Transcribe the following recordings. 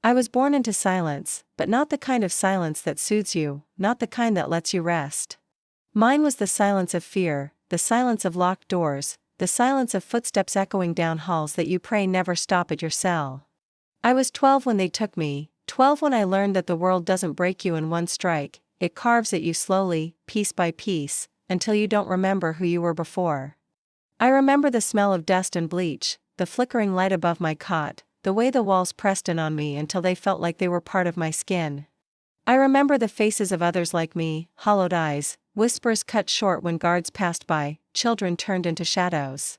I was born into silence, but not the kind of silence that soothes you, not the kind that lets you rest. Mine was the silence of fear, the silence of locked doors, the silence of footsteps echoing down halls that you pray never stop at your cell. I was 12 when they took me, 12 when I learned that the world doesn't break you in one strike, it carves at you slowly, piece by piece, until you don't remember who you were before. I remember the smell of dust and bleach, the flickering light above my cot, the way the walls pressed in on me until they felt like they were part of my skin. I remember the faces of others like me, hollowed eyes, whispers cut short when guards passed by, children turned into shadows.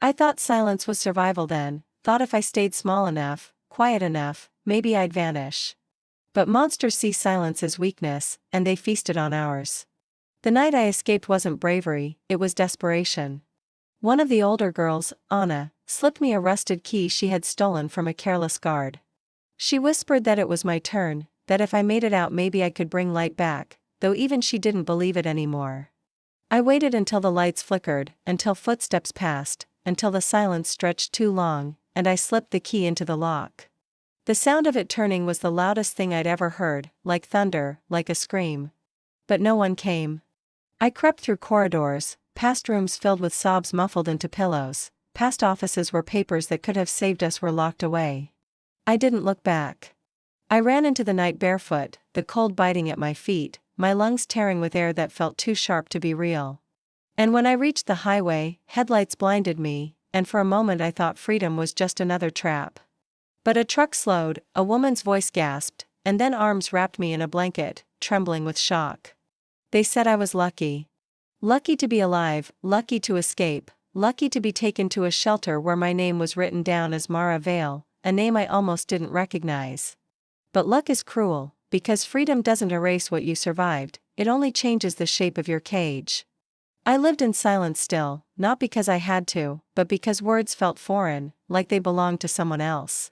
I thought silence was survival then, thought if I stayed small enough, quiet enough, maybe I'd vanish. But monsters see silence as weakness, and they feasted on ours. The night I escaped wasn't bravery, it was desperation. One of the older girls, Anna, slipped me a rusted key she had stolen from a careless guard. She whispered that it was my turn, that if I made it out maybe I could bring light back, though even she didn't believe it anymore. I waited until the lights flickered, until footsteps passed, until the silence stretched too long, and I slipped the key into the lock. The sound of it turning was the loudest thing I'd ever heard, like thunder, like a scream. But no one came. I crept through corridors, past rooms filled with sobs muffled into pillows, past offices where papers that could have saved us were locked away. I didn't look back. I ran into the night barefoot, the cold biting at my feet, my lungs tearing with air that felt too sharp to be real. And when I reached the highway, headlights blinded me, and for a moment I thought freedom was just another trap. But a truck slowed, a woman's voice gasped, and then arms wrapped me in a blanket, trembling with shock. They said I was lucky. Lucky to be alive, lucky to escape, lucky to be taken to a shelter where my name was written down as Mara Vale, a name I almost didn't recognize. But luck is cruel, because freedom doesn't erase what you survived, it only changes the shape of your cage. I lived in silence still, not because I had to, but because words felt foreign, like they belonged to someone else.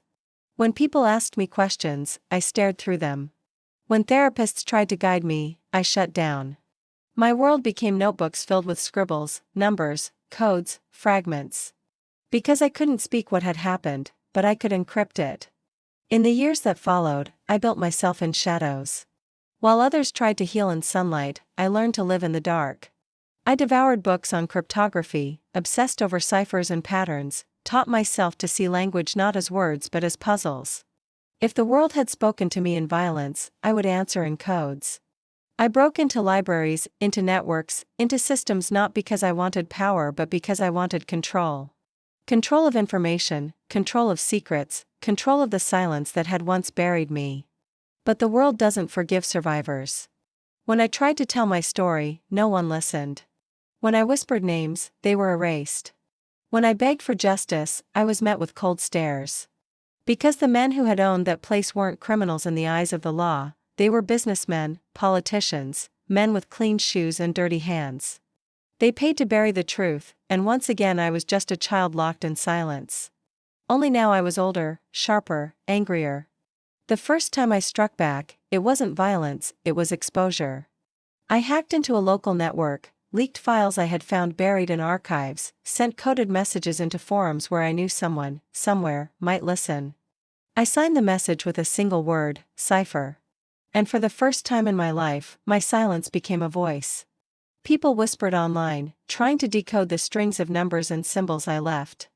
When people asked me questions, I stared through them. When therapists tried to guide me, I shut down. My world became notebooks filled with scribbles, numbers, codes, fragments. Because I couldn't speak what had happened, but I could encrypt it. In the years that followed, I built myself in shadows. While others tried to heal in sunlight, I learned to live in the dark. I devoured books on cryptography, obsessed over ciphers and patterns, taught myself to see language not as words but as puzzles. If the world had spoken to me in violence, I would answer in codes. I broke into libraries, into networks, into systems not because I wanted power but because I wanted control. Control of information, control of secrets, control of the silence that had once buried me. But the world doesn't forgive survivors. When I tried to tell my story, no one listened. When I whispered names, they were erased. When I begged for justice, I was met with cold stares. Because the men who had owned that place weren't criminals in the eyes of the law, they were businessmen, politicians, men with clean shoes and dirty hands. They paid to bury the truth, and once again I was just a child locked in silence. Only now I was older, sharper, angrier. The first time I struck back, it wasn't violence, it was exposure. I hacked into a local network, leaked files I had found buried in archives, sent coded messages into forums where I knew someone, somewhere, might listen. I signed the message with a single word, cipher. And for the first time in my life, my silence became a voice. People whispered online, trying to decode the strings of numbers and symbols I left.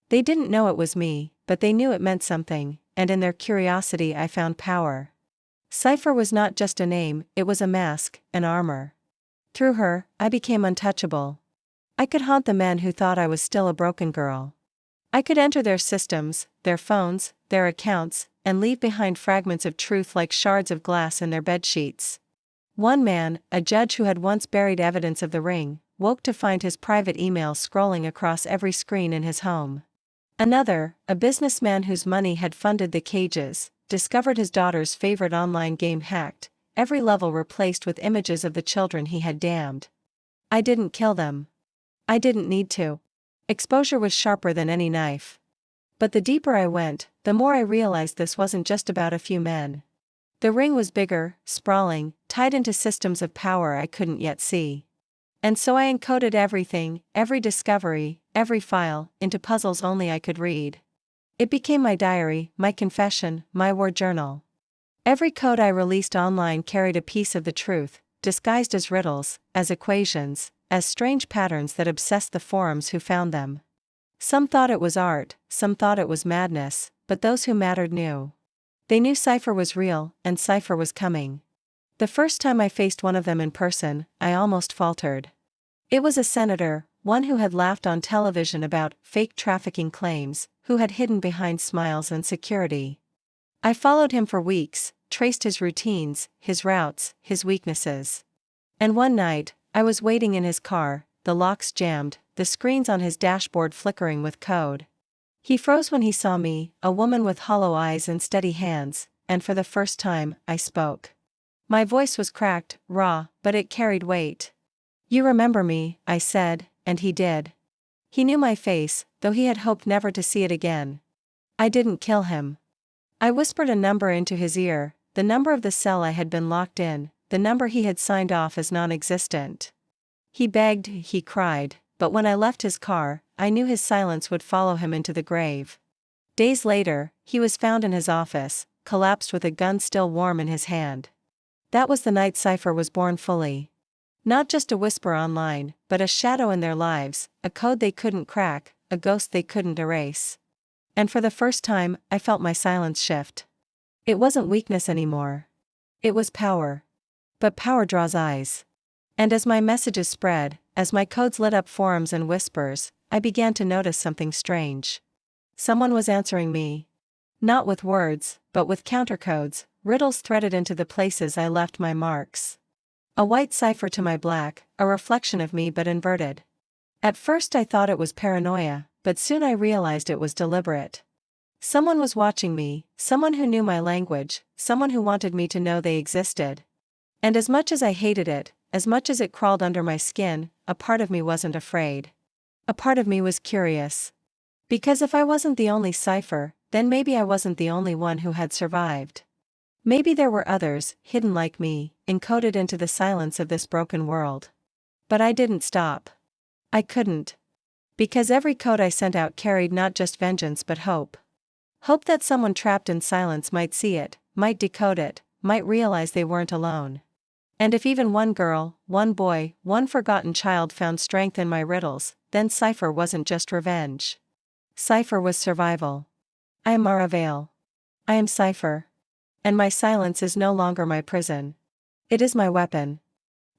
They didn't know it was me, but they knew it meant something, and in their curiosity I found power. Cipher was not just a name, it was a mask, an armor. Through her, I became untouchable. I could haunt the men who thought I was still a broken girl. I could enter their systems, their phones, their accounts, and leave behind fragments of truth like shards of glass in their bedsheets. One man, a judge who had once buried evidence of the ring, woke to find his private emails scrolling across every screen in his home. Another, a businessman whose money had funded the cages, discovered his daughter's favorite online game hacked, every level replaced with images of the children he had damned. I didn't kill them. I didn't need to. Exposure was sharper than any knife. But the deeper I went, the more I realized this wasn't just about a few men. The ring was bigger, sprawling, tied into systems of power I couldn't yet see. And so I encoded everything, every discovery, every file, into puzzles only I could read. It became my diary, my confession, my war journal. Every code I released online carried a piece of the truth, disguised as riddles, as equations, as strange patterns that obsessed the forums who found them. Some thought it was art, some thought it was madness, but those who mattered knew. They knew Cipher was real, and Cipher was coming. The first time I faced one of them in person, I almost faltered. It was a senator, one who had laughed on television about fake trafficking claims, who had hidden behind smiles and security. I followed him for weeks, traced his routines, his routes, his weaknesses. And one night, I was waiting in his car, the locks jammed, the screens on his dashboard flickering with code. He froze when he saw me, a woman with hollow eyes and steady hands, and for the first time, I spoke. My voice was cracked, raw, but it carried weight. "You remember me," I said, and he did. He knew my face, though he had hoped never to see it again. I didn't kill him. I whispered a number into his ear, the number of the cell I had been locked in, the number he had signed off as non-existent. He begged, he cried, but when I left his car, I knew his silence would follow him into the grave. Days later, he was found in his office, collapsed with a gun still warm in his hand. That was the night Cipher was born fully. Not just a whisper online, but a shadow in their lives, a code they couldn't crack, a ghost they couldn't erase. And for the first time, I felt my silence shift. It wasn't weakness anymore. It was power. But power draws eyes. And as my messages spread, as my codes lit up forums and whispers, I began to notice something strange. Someone was answering me. Not with words, but with countercodes, riddles threaded into the places I left my marks. A white cipher to my black, a reflection of me but inverted. At first I thought it was paranoia, but soon I realized it was deliberate. Someone was watching me, someone who knew my language, someone who wanted me to know they existed. And as much as I hated it, as much as it crawled under my skin, a part of me wasn't afraid. A part of me was curious. Because if I wasn't the only cipher, then maybe I wasn't the only one who had survived. Maybe there were others, hidden like me, encoded into the silence of this broken world. But I didn't stop. I couldn't. Because every code I sent out carried not just vengeance but hope. Hope that someone trapped in silence might see it, might decode it, might realize they weren't alone. And if even one girl, one boy, one forgotten child found strength in my riddles, then Cipher wasn't just revenge. Cipher was survival. I am Mara Vale. I am Cipher. And my silence is no longer my prison. It is my weapon.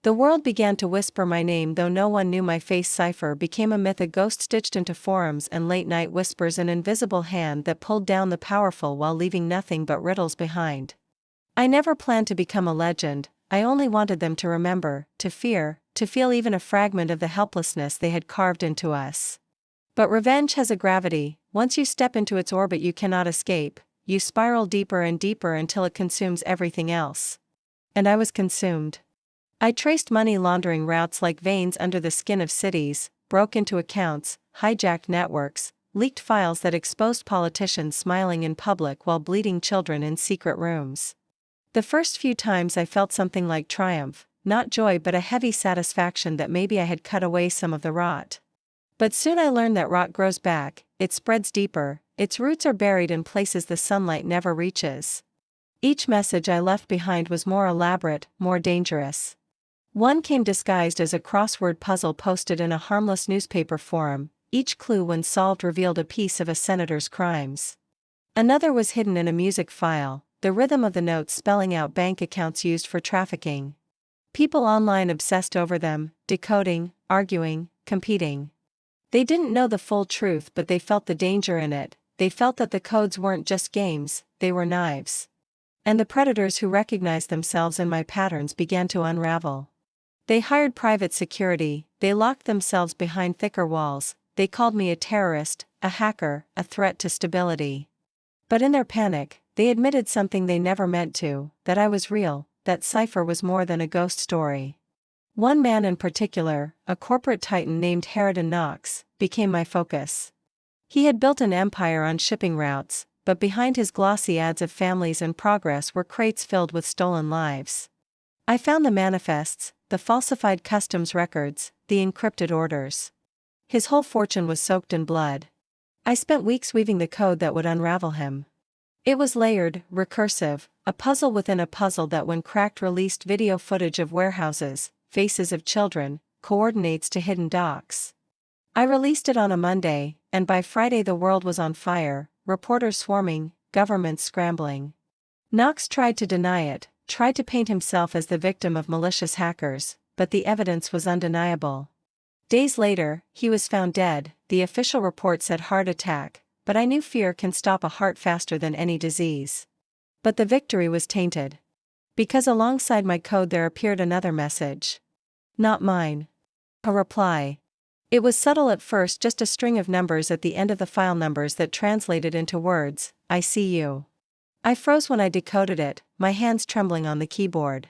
The world began to whisper my name though no one knew my face. Cipher became a myth, a ghost stitched into forums and late-night whispers, an invisible hand that pulled down the powerful while leaving nothing but riddles behind. I never planned to become a legend, I only wanted them to remember, to fear, to feel even a fragment of the helplessness they had carved into us. But revenge has a gravity, once you step into its orbit you cannot escape, you spiral deeper and deeper until it consumes everything else. And I was consumed. I traced money laundering routes like veins under the skin of cities, broke into accounts, hijacked networks, leaked files that exposed politicians smiling in public while bleeding children in secret rooms. The first few times I felt something like triumph, not joy but a heavy satisfaction that maybe I had cut away some of the rot. But soon I learned that rot grows back, it spreads deeper, its roots are buried in places the sunlight never reaches. Each message I left behind was more elaborate, more dangerous. One came disguised as a crossword puzzle posted in a harmless newspaper forum, each clue when solved revealed a piece of a senator's crimes. Another was hidden in a music file, the rhythm of the notes spelling out bank accounts used for trafficking. People online obsessed over them, decoding, arguing, competing. They didn't know the full truth but they felt the danger in it, they felt that the codes weren't just games, they were knives. And the predators who recognized themselves in my patterns began to unravel. They hired private security, they locked themselves behind thicker walls, they called me a terrorist, a hacker, a threat to stability. But in their panic, they admitted something they never meant to, that I was real, that Cipher was more than a ghost story. One man in particular, a corporate titan named Harridan Knox, became my focus. He had built an empire on shipping routes, but behind his glossy ads of families and progress were crates filled with stolen lives. I found the manifests, the falsified customs records, the encrypted orders. His whole fortune was soaked in blood. I spent weeks weaving the code that would unravel him. It was layered, recursive, a puzzle within a puzzle that when cracked released video footage of warehouses, faces of children, coordinates to hidden docks. I released it on a Monday, and by Friday the world was on fire, reporters swarming, governments scrambling. Knox tried to deny it, tried to paint himself as the victim of malicious hackers, but the evidence was undeniable. Days later, he was found dead. The official report said heart attack, but I knew fear can stop a heart faster than any disease. But the victory was tainted. Because alongside my code there appeared another message. Not mine. A reply. It was subtle at first, just a string of numbers at the end of the file, numbers that translated into words, I see you. I froze when I decoded it, my hands trembling on the keyboard.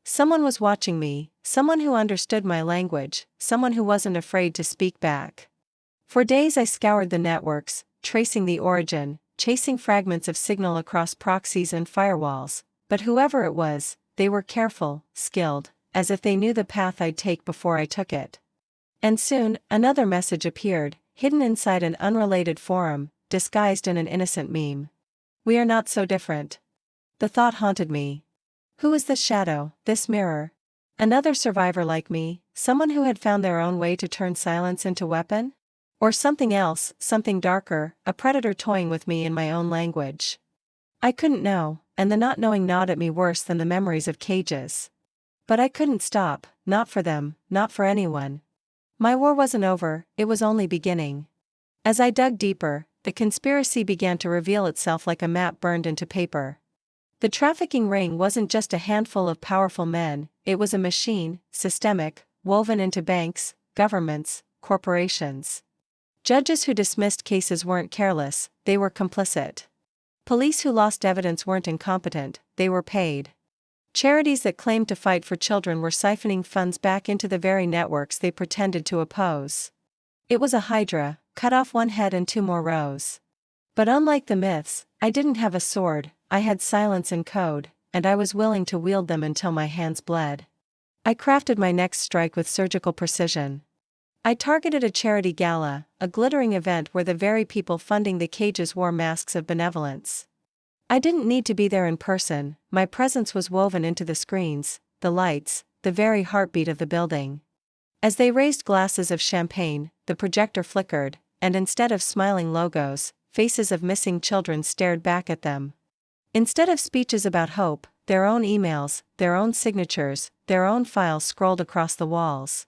Someone was watching me, someone who understood my language, someone who wasn't afraid to speak back. For days I scoured the networks, tracing the origin, chasing fragments of signal across proxies and firewalls, but whoever it was, they were careful, skilled, as if they knew the path I'd take before I took it. And soon, another message appeared, hidden inside an unrelated forum, disguised in an innocent meme. We are not so different. The thought haunted me. Who is this shadow, this mirror? Another survivor like me, someone who had found their own way to turn silence into weapon? Or something else, something darker, a predator toying with me in my own language? I couldn't know, and the not knowing gnawed at me worse than the memories of cages. But I couldn't stop, not for them, not for anyone. My war wasn't over, it was only beginning. As I dug deeper, the conspiracy began to reveal itself like a map burned into paper. The trafficking ring wasn't just a handful of powerful men, it was a machine, systemic, woven into banks, governments, corporations. Judges who dismissed cases weren't careless, they were complicit. Police who lost evidence weren't incompetent, they were paid. Charities that claimed to fight for children were siphoning funds back into the very networks they pretended to oppose. It was a hydra, cut off one head and two more rows. But unlike the myths, I didn't have a sword, I had silence and code, and I was willing to wield them until my hands bled. I crafted my next strike with surgical precision. I targeted a charity gala, a glittering event where the very people funding the cages wore masks of benevolence. I didn't need to be there in person, my presence was woven into the screens, the lights, the very heartbeat of the building. As they raised glasses of champagne, the projector flickered, and instead of smiling logos, faces of missing children stared back at them. Instead of speeches about hope, their own emails, their own signatures, their own files scrolled across the walls.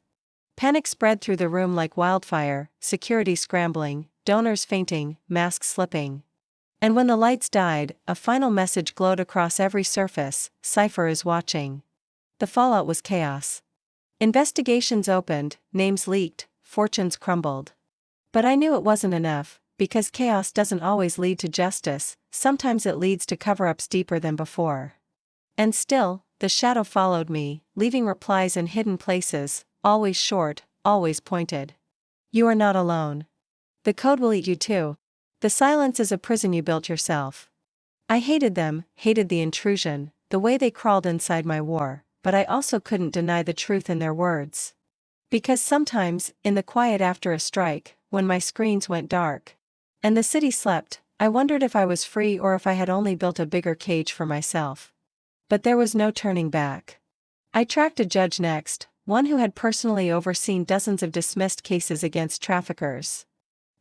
Panic spread through the room like wildfire, security scrambling, donors fainting, masks slipping. And when the lights died, a final message glowed across every surface, Cipher is watching. The fallout was chaos. Investigations opened, names leaked, fortunes crumbled. But I knew it wasn't enough, because chaos doesn't always lead to justice, sometimes it leads to cover-ups deeper than before. And still, the shadow followed me, leaving replies in hidden places, always short, always pointed. You are not alone. The code will eat you too. The silence is a prison you built yourself. I hated them, hated the intrusion, the way they crawled inside my war, but I also couldn't deny the truth in their words. Because sometimes, in the quiet after a strike, when my screens went dark, and the city slept, I wondered if I was free or if I had only built a bigger cage for myself. But there was no turning back. I tracked a judge next, one who had personally overseen dozens of dismissed cases against traffickers.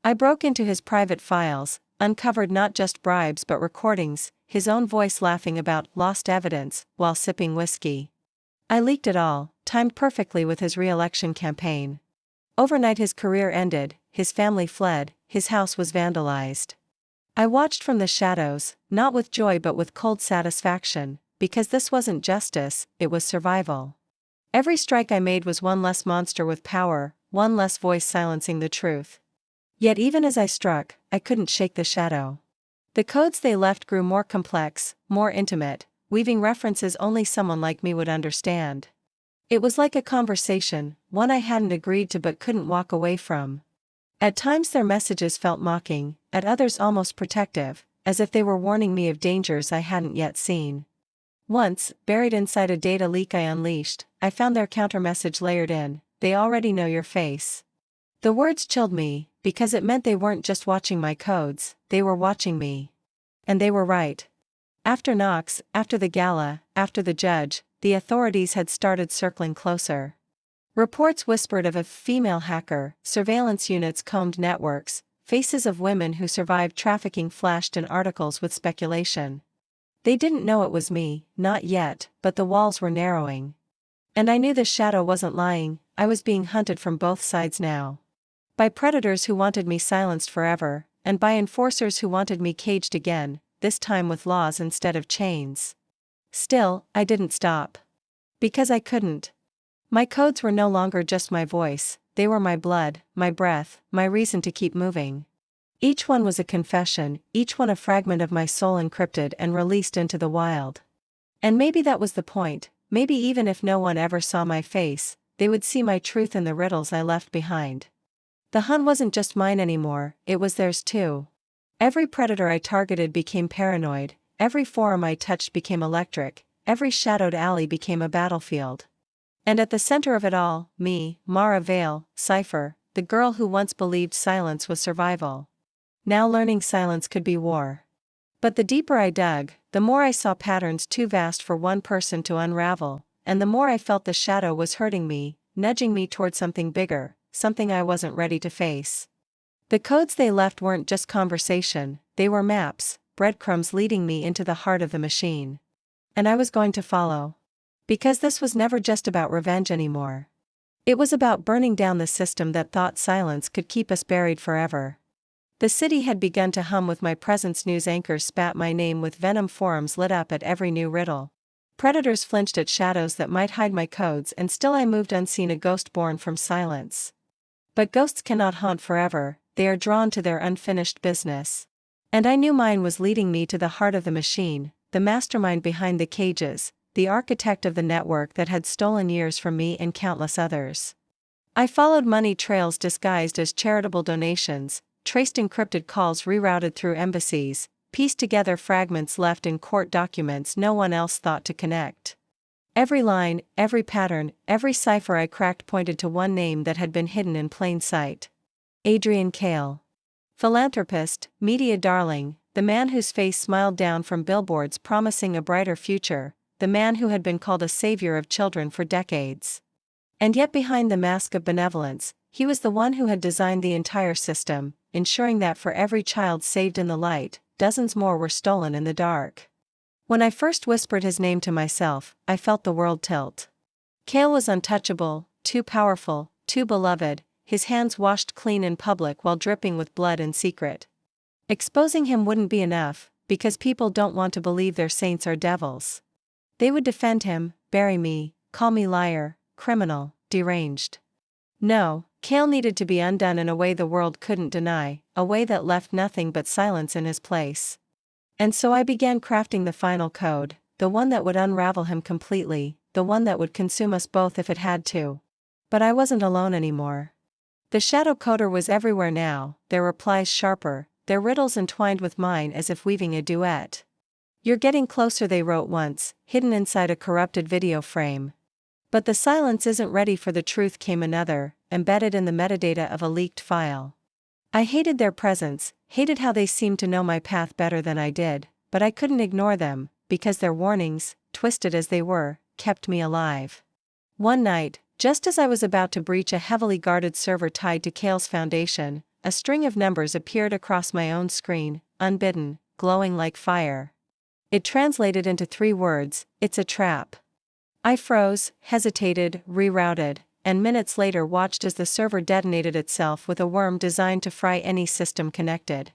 I broke into his private files, uncovered not just bribes but recordings, his own voice laughing about lost evidence while sipping whiskey. I leaked it all, timed perfectly with his re-election campaign. Overnight his career ended, his family fled, his house was vandalized. I watched from the shadows, not with joy but with cold satisfaction, because this wasn't justice, it was survival. Every strike I made was one less monster with power, one less voice silencing the truth. Yet even as I struck, I couldn't shake the shadow. The codes they left grew more complex, more intimate, weaving references only someone like me would understand. It was like a conversation, one I hadn't agreed to but couldn't walk away from. At times their messages felt mocking, at others almost protective, as if they were warning me of dangers I hadn't yet seen. Once, buried inside a data leak I unleashed, I found their counter-message layered in, they already know your face. The words chilled me, because it meant they weren't just watching my codes, they were watching me. And they were right. After Knox, after the gala, after the judge, the authorities had started circling closer. Reports whispered of a female hacker, surveillance units combed networks, faces of women who survived trafficking flashed in articles with speculation. They didn't know it was me, not yet, but the walls were narrowing. And I knew the shadow wasn't lying, I was being hunted from both sides now. By predators who wanted me silenced forever, and by enforcers who wanted me caged again, this time with laws instead of chains. Still, I didn't stop. Because I couldn't. My codes were no longer just my voice, they were my blood, my breath, my reason to keep moving. Each one was a confession, each one a fragment of my soul encrypted and released into the wild. And maybe that was the point, maybe even if no one ever saw my face, they would see my truth in the riddles I left behind. The hunt wasn't just mine anymore, it was theirs too. Every predator I targeted became paranoid, every forum I touched became electric, every shadowed alley became a battlefield. And at the center of it all, me, Mara Vale, Cipher, the girl who once believed silence was survival. Now learning silence could be war. But the deeper I dug, the more I saw patterns too vast for one person to unravel, and the more I felt the shadow was hurting me, nudging me toward something bigger, something I wasn't ready to face. The codes they left weren't just conversation, they were maps, breadcrumbs leading me into the heart of the machine. And I was going to follow. Because this was never just about revenge anymore. It was about burning down the system that thought silence could keep us buried forever. The city had begun to hum with my presence. News anchors spat my name with venom. Forums lit up at every new riddle. Predators flinched at shadows that might hide my codes, and still I moved unseen, a ghost born from silence. But ghosts cannot haunt forever, they are drawn to their unfinished business. And I knew mine was leading me to the heart of the machine, the mastermind behind the cages, the architect of the network that had stolen years from me and countless others. I followed money trails disguised as charitable donations, traced encrypted calls rerouted through embassies, pieced together fragments left in court documents no one else thought to connect. Every line, every pattern, every cipher I cracked pointed to one name that had been hidden in plain sight. Adrian Kale. Philanthropist, media darling, the man whose face smiled down from billboards promising a brighter future, the man who had been called a savior of children for decades. And yet behind the mask of benevolence, he was the one who had designed the entire system, ensuring that for every child saved in the light, dozens more were stolen in the dark. When I first whispered his name to myself, I felt the world tilt. Kale was untouchable, too powerful, too beloved, his hands washed clean in public while dripping with blood in secret. Exposing him wouldn't be enough, because people don't want to believe their saints are devils. They would defend him, bury me, call me liar, criminal, deranged. No, Kale needed to be undone in a way the world couldn't deny, a way that left nothing but silence in his place. And so I began crafting the final code, the one that would unravel him completely, the one that would consume us both if it had to. But I wasn't alone anymore. The shadow coder was everywhere now, their replies sharper, their riddles entwined with mine as if weaving a duet. "You're getting closer," they wrote once, hidden inside a corrupted video frame. "But the silence isn't ready for the truth," came another, embedded in the metadata of a leaked file. I hated their presence, hated how they seemed to know my path better than I did, but I couldn't ignore them, because their warnings, twisted as they were, kept me alive. One night, just as I was about to breach a heavily guarded server tied to Kale's foundation, a string of numbers appeared across my own screen, unbidden, glowing like fire. It translated into 3 words: "It's a trap." I froze, hesitated, rerouted, and minutes later watched as the server detonated itself with a worm designed to fry any system connected.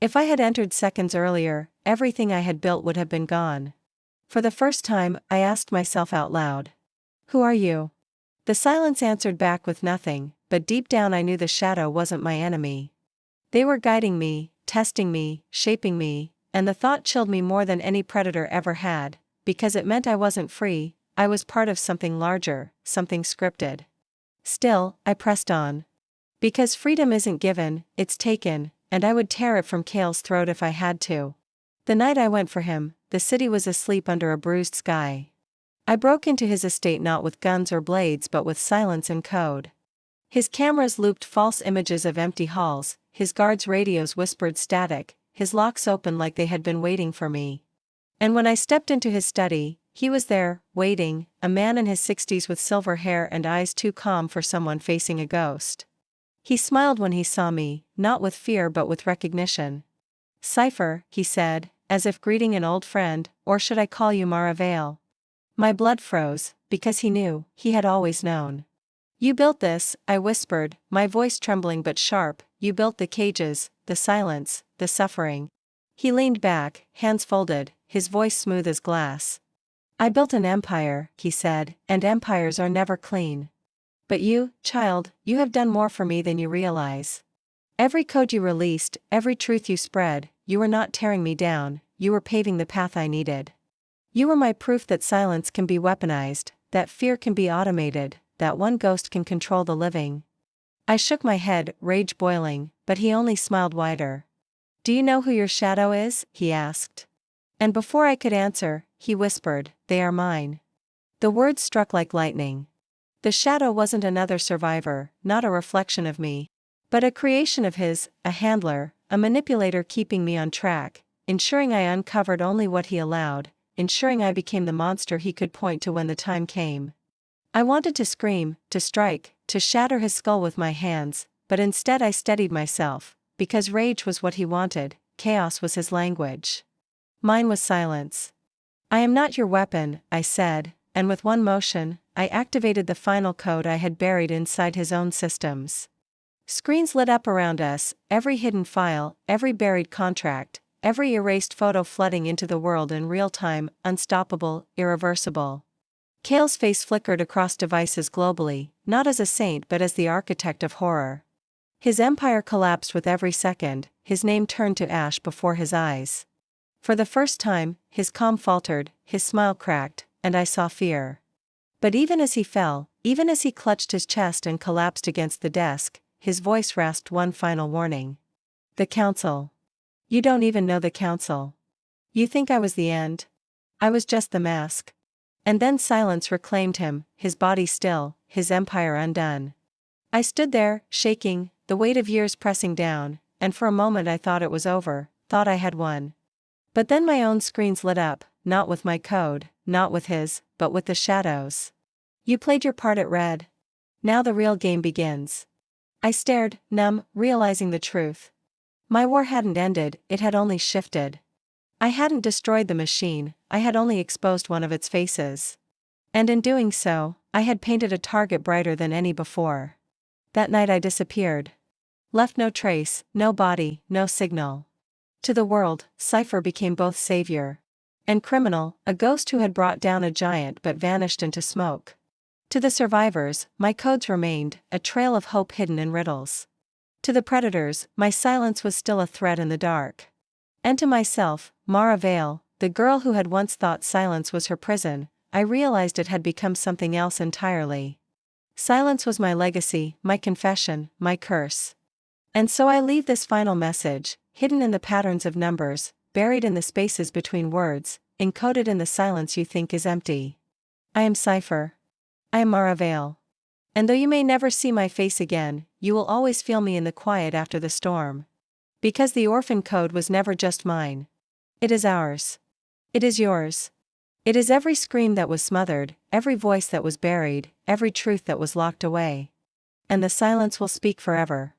If I had entered seconds earlier, everything I had built would have been gone. For the first time, I asked myself out loud, "Who are you?" The silence answered back with nothing, but deep down I knew the shadow wasn't my enemy. They were guiding me, testing me, shaping me, and the thought chilled me more than any predator ever had, because it meant I wasn't free, I was part of something larger, something scripted. Still, I pressed on. Because freedom isn't given, it's taken, and I would tear it from Kale's throat if I had to. The night I went for him, the city was asleep under a bruised sky. I broke into his estate not with guns or blades but with silence and code. His cameras looped false images of empty halls, his guards' radios whispered static, his locks opened like they had been waiting for me. And when I stepped into his study, he was there, waiting, a man in his 60s with silver hair and eyes too calm for someone facing a ghost. He smiled when he saw me, not with fear but with recognition. "Cipher," he said, as if greeting an old friend, "or should I call you Mara Vale?" My blood froze, because he knew, he had always known. "You built this," I whispered, my voice trembling but sharp, "you built the cages, the silence, the suffering." He leaned back, hands folded, his voice smooth as glass. "I built an empire," he said, "and empires are never clean. But you, child, you have done more for me than you realize. Every code you released, every truth you spread, you were not tearing me down, you were paving the path I needed. You were my proof that silence can be weaponized, that fear can be automated, that one ghost can control the living." I shook my head, rage boiling, but he only smiled wider. "Do you know who your shadow is?" he asked. And before I could answer, he whispered, "They are mine." The words struck like lightning. The shadow wasn't another survivor, not a reflection of me, but a creation of his, a handler, a manipulator keeping me on track, ensuring I uncovered only what he allowed, ensuring I became the monster he could point to when the time came. I wanted to scream, to strike, to shatter his skull with my hands, but instead I steadied myself, because rage was what he wanted, chaos was his language. Mine was silence. "I am not your weapon," I said, and with one motion, I activated the final code I had buried inside his own systems. Screens lit up around us, every hidden file, every buried contract, every erased photo flooding into the world in real time, unstoppable, irreversible. Kale's face flickered across devices globally, not as a saint but as the architect of horror. His empire collapsed with every second, his name turned to ash before his eyes. For the first time, his calm faltered, his smile cracked, and I saw fear. But even as he fell, even as he clutched his chest and collapsed against the desk, his voice rasped one final warning. "The Council. You don't even know the Council. You think I was the end? I was just the mask." And then silence reclaimed him, his body still, his empire undone. I stood there, shaking, the weight of years pressing down, and for a moment I thought it was over, thought I had won. But then my own screens lit up, not with my code, not with his, but with the shadows. "You played your part at Red. Now the real game begins." I stared, numb, realizing the truth. My war hadn't ended, it had only shifted. I hadn't destroyed the machine, I had only exposed one of its faces. And in doing so, I had painted a target brighter than any before. That night I disappeared. Left no trace, no body, no signal. To the world, Cipher became both savior and criminal, a ghost who had brought down a giant but vanished into smoke. To the survivors, my codes remained, a trail of hope hidden in riddles. To the predators, my silence was still a threat in the dark. And to myself, Mara Vale, the girl who had once thought silence was her prison, I realized it had become something else entirely. Silence was my legacy, my confession, my curse. And so I leave this final message, hidden in the patterns of numbers, buried in the spaces between words, encoded in the silence you think is empty. I am Cipher. I am Mara Vale. And though you may never see my face again, you will always feel me in the quiet after the storm. Because the Orphan Code was never just mine. It is ours. It is yours. It is every scream that was smothered, every voice that was buried, every truth that was locked away. And the silence will speak forever.